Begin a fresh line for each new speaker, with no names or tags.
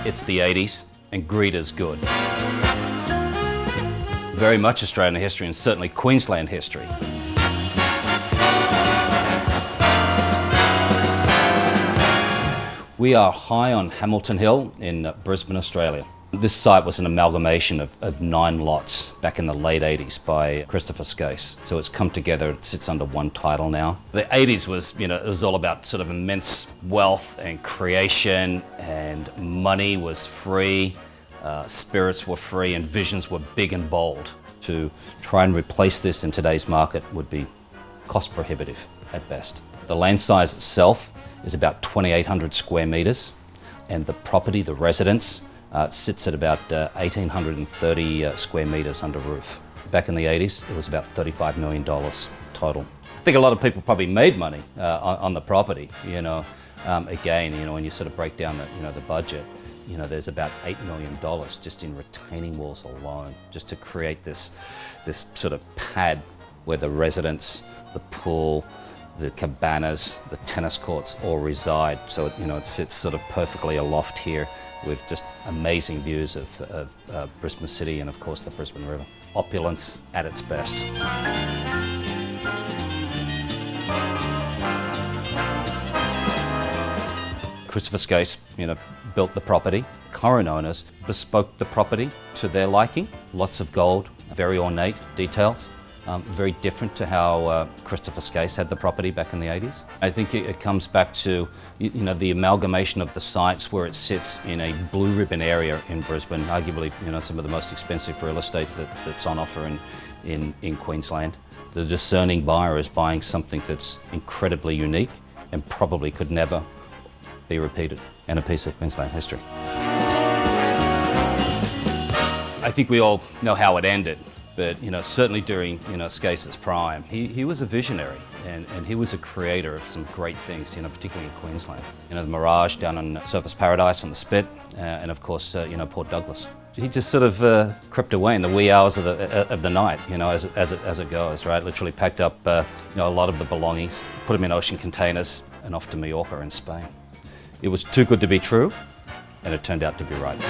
It's the 80s, and greed is good. Very much Australian history, and certainly Queensland history. We are high on Hamilton Hill in Brisbane, Australia. This site was an amalgamation of 9 lots back in the late 80s by Christopher Skase. So it's come together, it sits under one title now. The 80s was, it was all about sort of immense wealth and creation, and money was free, spirits were free, and visions were big and bold. To try and replace this in today's market would be cost prohibitive at best. The land size itself is about 2,800 square metres, and the property, the residence, sits at about 1,830 square metres under roof. Back in the 80s, it was about $35 million total. I think a lot of people probably made money on the property. Again, when you sort of break down the budget, there's about $8 million just in retaining walls alone, just to create this sort of pad where the residents, the pool, the cabanas, the tennis courts all reside. So it sits sort of perfectly aloft here with just amazing views of Brisbane City and of course the Brisbane River. Opulence at its best. Christopher Skase, built the property. Current owners bespoke the property to their liking. Lots of gold, very ornate details. Very different to how Christopher Skase had the property back in the 80s. I think it comes back to the amalgamation of the sites where it sits in a blue ribbon area in Brisbane, arguably some of the most expensive real estate that's on offer in Queensland. The discerning buyer is buying something that's incredibly unique and probably could never be repeated, and a piece of Queensland history. I think we all know how it ended. But certainly during Skase's prime, he was a visionary, and he was a creator of some great things, particularly in Queensland. The Mirage down on Surfers Paradise on the Spit, and of course Port Douglas. He just sort of crept away in the wee hours of the night, as it goes, right? Literally packed up a lot of the belongings, put them in ocean containers, and off to Mallorca in Spain. It was too good to be true, and it turned out to be right.